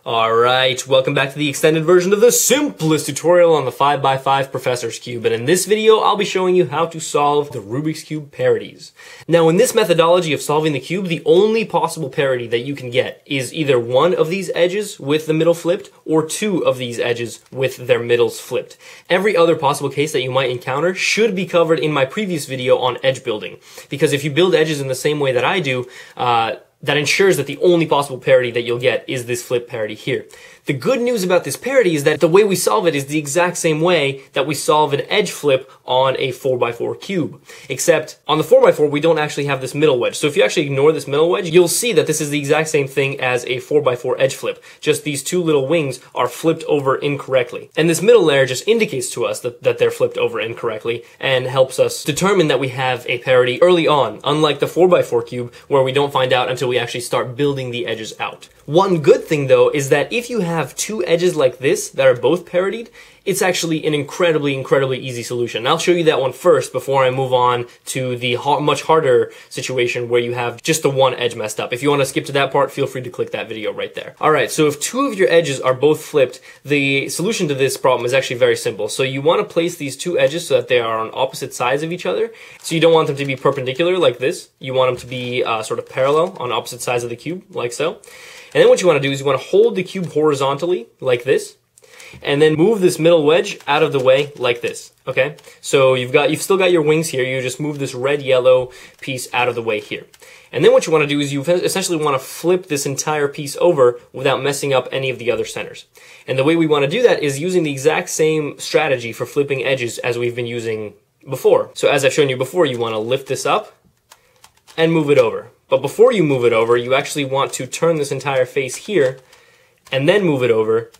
Alright, welcome back to the extended version of the simplest tutorial on the 5x5 Professor's Cube, and in this video I'll be showing you how to solve the Rubik's Cube parities. Now in this methodology of solving the cube, the only possible parity that you can get is either one of these edges with the middle flipped, or two of these edges with their middles flipped. Every other possible case that you might encounter should be covered in my previous video on edge building, because if you build edges in the same way that I do, that ensures that the only possible parity that you'll get is this flip parity here. The good news about this parity is that the way we solve it is the exact same way that we solve an edge flip on a 4x4 cube. Except on the 4x4 we don't actually have this middle wedge. So if you actually ignore this middle wedge, you'll see that this is the exact same thing as a 4x4 edge flip. Just these two little wings are flipped over incorrectly. And this middle layer just indicates to us that they're flipped over incorrectly and helps us determine that we have a parity early on, unlike the 4x4 cube where we don't find out until we actually start building the edges out. One good thing though is that if you have two edges like this that are both paritied, it's actually an incredibly easy solution. And I'll show you that one first before I move on to the much harder situation where you have just the one edge messed up. If you want to skip to that part, feel free to click that video right there. Alright, so if two of your edges are both flipped, the solution to this problem is actually very simple. So you want to place these two edges so that they are on opposite sides of each other. So you don't want them to be perpendicular like this. You want them to be sort of parallel on opposite sides of the cube, like so. And then what you want to do is you want to hold the cube horizontally like this, and then move this middle wedge out of the way like this. Okay, so you've still got your wings here. You just move this red-yellow piece out of the way here. And then what you want to do is you essentially want to flip this entire piece over without messing up any of the other centers. And the way we want to do that is using the exact same strategy for flipping edges as we've been using before. So as I've shown you before, you want to lift this up and move it over. But before you move it over, you actually want to turn this entire face here and then move it over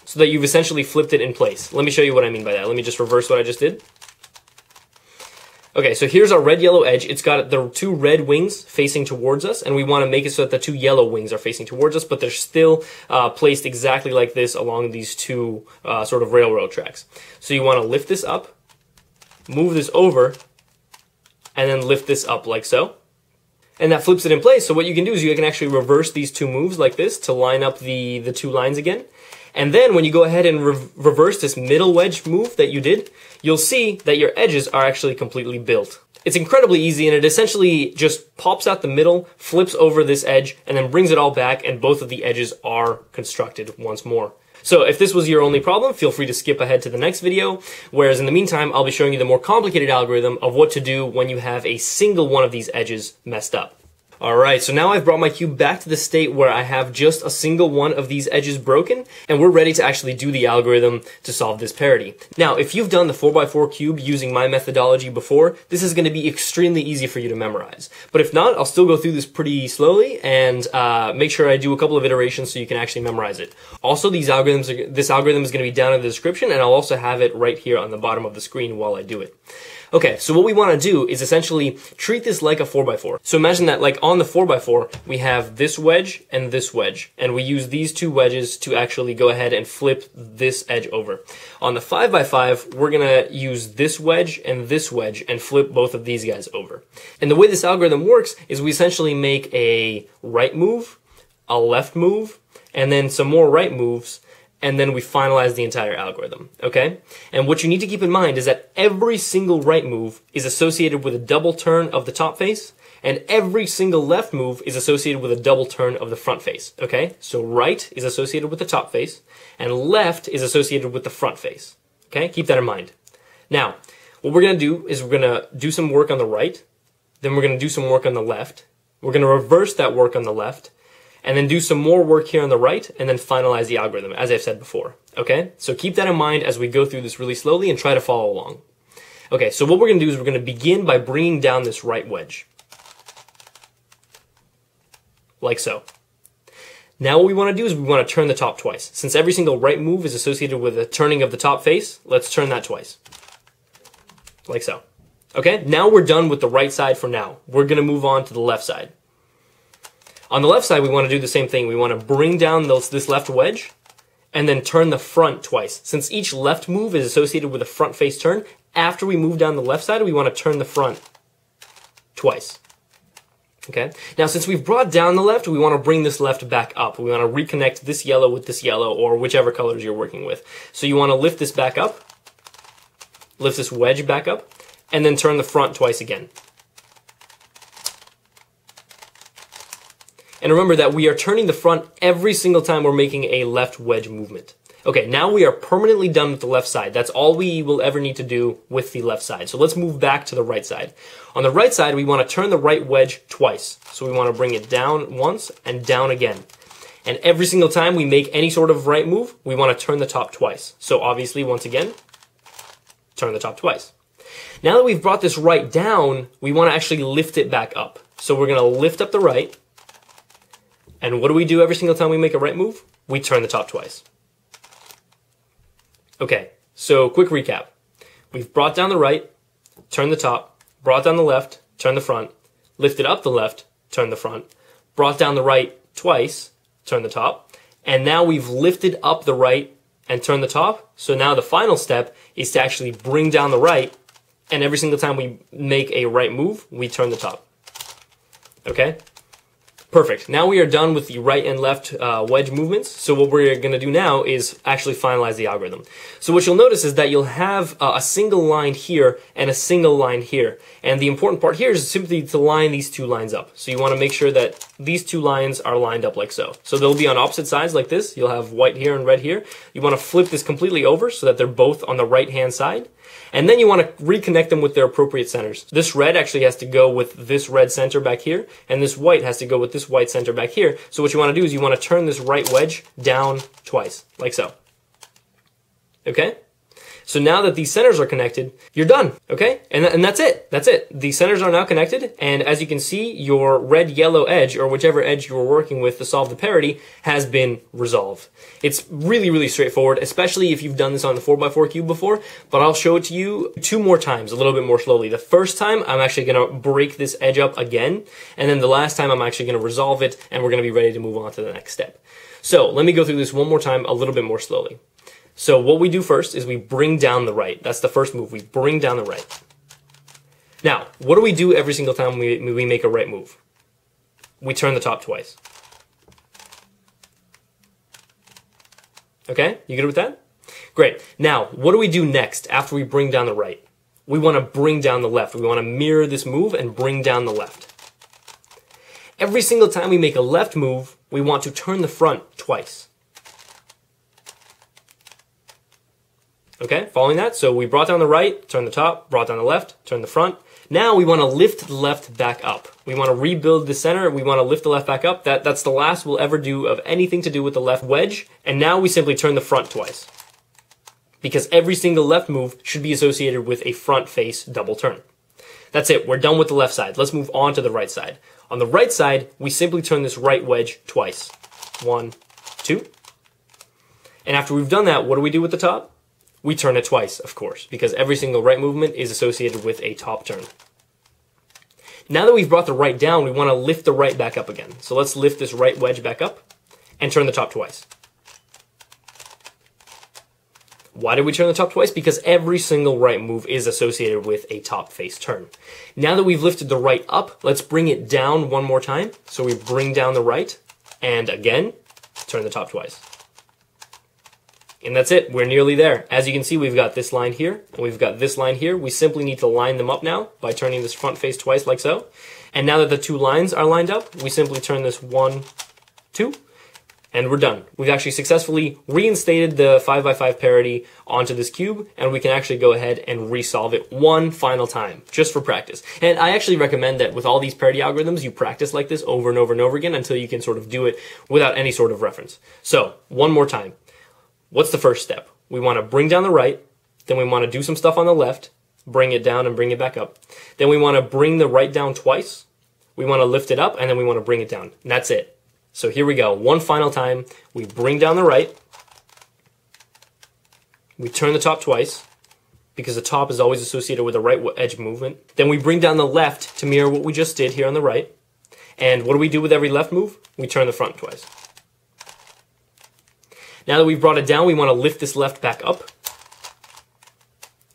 so that you've essentially flipped it in place. Let me show you what I mean by that. Let me just reverse what I just did. Okay, so here's our red-yellow edge. It's got the two red wings facing towards us, and we want to make it so that the two yellow wings are facing towards us, but they're still placed exactly like this along these two sort of railroad tracks. So you want to lift this up, move this over, and then lift this up like so. And that flips it in place. So what you can do is you can actually reverse these two moves like this to line up the two lines again. And then when you go ahead and reverse this middle wedge move that you did, you'll see that your edges are actually completely built. It's incredibly easy, and it essentially just pops out the middle, flips over this edge, and then brings it all back, and both of the edges are constructed once more. So if this was your only problem, feel free to skip ahead to the next video, whereas in the meantime, I'll be showing you the more complicated algorithm of what to do when you have a single one of these edges messed up. Alright, so now I've brought my cube back to the state where I have just a single one of these edges broken, and we're ready to actually do the algorithm to solve this parity. Now, if you've done the 4x4 cube using my methodology before, this is going to be extremely easy for you to memorize. But if not, I'll still go through this pretty slowly and make sure I do a couple of iterations so you can actually memorize it. Also, this algorithm is going to be down in the description, and I'll also have it right here on the bottom of the screen while I do it. Okay, so what we want to do is essentially treat this like a 4x4. So imagine that like on the 4x4, we have this wedge, and we use these two wedges to actually go ahead and flip this edge over. On the 5x5, we're going to use this wedge and flip both of these guys over. And the way this algorithm works is we essentially make a right move, a left move, and then some more right moves, and then we finalize the entire algorithm, okay? And what you need to keep in mind is that every single right move is associated with a double turn of the top face, and every single left move is associated with a double turn of the front face, okay? So right is associated with the top face, and left is associated with the front face, okay? Keep that in mind. Now, what we're gonna do is we're gonna do some work on the right, then we're gonna do some work on the left, we're gonna reverse that work on the left, and then do some more work here on the right, and then finalize the algorithm, as I've said before, okay? So keep that in mind as we go through this really slowly and try to follow along. Okay, so what we're going to do is we're going to begin by bringing down this right wedge. Like so. Now what we want to do is we want to turn the top twice. Since every single right move is associated with a turning of the top face, let's turn that twice. Like so. Okay, now we're done with the right side for now. We're going to move on to the left side. On the left side, we want to do the same thing. We want to bring down this left wedge and then turn the front twice. Since each left move is associated with a front face turn, after we move down the left side, we want to turn the front twice. Okay, now since we've brought down the left, we want to bring this left back up. We want to reconnect this yellow with this yellow, or whichever colors you're working with. So you want to lift this back up, lift this wedge back up, and then turn the front twice again. And remember that we are turning the front every single time we're making a left wedge movement. Okay, now we are permanently done with the left side. That's all we will ever need to do with the left side. So let's move back to the right side. On the right side, we want to turn the right wedge twice. So we want to bring it down once and down again. And every single time we make any sort of right move, we want to turn the top twice. So obviously, once again, turn the top twice. Now that we've brought this right down, we want to actually lift it back up. So we're going to lift up the right. And what do we do every single time we make a right move? We turn the top twice. Okay, so quick recap. We've brought down the right, turned the top, brought down the left, turned the front, lifted up the left, turned the front, brought down the right twice, turned the top, and now we've lifted up the right and turned the top. So now the final step is to actually bring down the right, and every single time we make a right move, we turn the top. Okay? Perfect. Now we are done with the right and left wedge movements. So what we're going to do now is actually finalize the algorithm. So what you'll notice is that you'll have a single line here and a single line here. And the important part here is simply to line these two lines up. So you want to make sure that these two lines are lined up like so. So they'll be on opposite sides like this. You'll have white here and red here. You want to flip this completely over so that they're both on the right-hand side. And then you want to reconnect them with their appropriate centers. This red actually has to go with this red center back here, and this white has to go with this white center back here. So what you want to do is you want to turn this right wedge down twice, like so. Okay? So now that these centers are connected, you're done, okay? And that's it. That's it. The centers are now connected, and as you can see, your red-yellow edge, or whichever edge you were working with to solve the parity, has been resolved. It's really, really straightforward, especially if you've done this on the 4x4 cube before, but I'll show it to you 2 more times, a little bit more slowly. The first time, I'm actually going to break this edge up again, and then the last time, I'm actually going to resolve it, and we're going to be ready to move on to the next step. So let me go through this one more time, a little bit more slowly. So what we do first is we bring down the right. That's the first move. We bring down the right. Now, what do we do every single time we make a right move? We turn the top twice. Okay, you good with that? Great. Now, what do we do next after we bring down the right? We want to bring down the left. We want to mirror this move and bring down the left. Every single time we make a left move, we want to turn the front twice. Okay, following that? So we brought down the right, turn the top, brought down the left, turn the front. Now we want to lift the left back up. We want to rebuild the center. We want to lift the left back up. That's the last we'll ever do of anything to do with the left wedge. And now we simply turn the front twice. Because every single left move should be associated with a front face double turn. That's it. We're done with the left side. Let's move on to the right side. On the right side, we simply turn this right wedge twice. 1, 2. And after we've done that, what do we do with the top? We turn it twice, of course, because every single right movement is associated with a top turn. Now that we've brought the right down, we want to lift the right back up again. So let's lift this right wedge back up and turn the top twice. Why did we turn the top twice? Because every single right move is associated with a top face turn. Now that we've lifted the right up, let's bring it down one more time. So we bring down the right and again, turn the top twice. And that's it. We're nearly there. As you can see, we've got this line here, and we've got this line here. We simply need to line them up now by turning this front face twice like so. And now that the two lines are lined up, we simply turn this 1, 2, and we're done. We've actually successfully reinstated the 5x5 parity onto this cube, and we can actually go ahead and resolve it one final time, just for practice. And I actually recommend that with all these parity algorithms, you practice like this over and over and over again until you can sort of do it without any sort of reference. So, one more time. What's the first step? We want to bring down the right, then we want to do some stuff on the left, bring it down and bring it back up. Then we want to bring the right down twice, we want to lift it up, and then we want to bring it down. And that's it. So here we go. One final time. We bring down the right, we turn the top twice, because the top is always associated with a right edge movement. Then we bring down the left to mirror what we just did here on the right. And what do we do with every left move? We turn the front twice. Now that we've brought it down, we want to lift this left back up.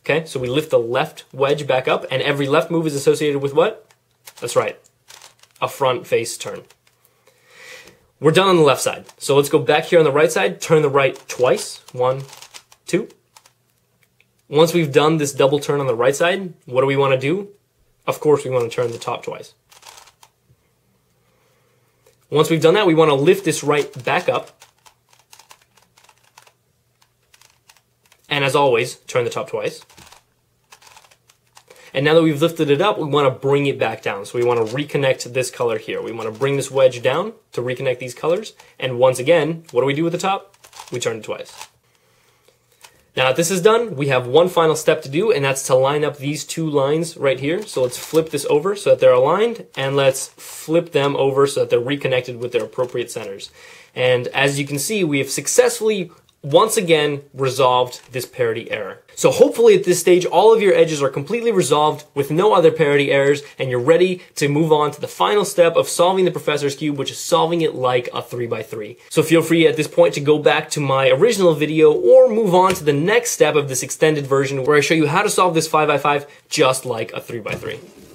Okay, so we lift the left wedge back up, and every left move is associated with what? That's right, a front face turn. We're done on the left side. So let's go back here on the right side, turn the right twice. 1, 2. Once we've done this double turn on the right side, what do we want to do? Of course, we want to turn the top twice. Once we've done that, we want to lift this right back up. And as always, turn the top twice. And now that we've lifted it up, we want to bring it back down. So we want to reconnect this color here. We want to bring this wedge down to reconnect these colors. And once again, what do we do with the top? We turn it twice. Now that this is done, we have one final step to do, and that's to line up these two lines right here. So let's flip this over so that they're aligned, and let's flip them over so that they're reconnected with their appropriate centers. And as you can see, we have successfully once again resolved this parity error. So hopefully at this stage, all of your edges are completely resolved with no other parity errors, and you're ready to move on to the final step of solving the professor's cube, which is solving it like a 3x3. So feel free at this point to go back to my original video or move on to the next step of this extended version where I show you how to solve this 5x5 just like a 3x3.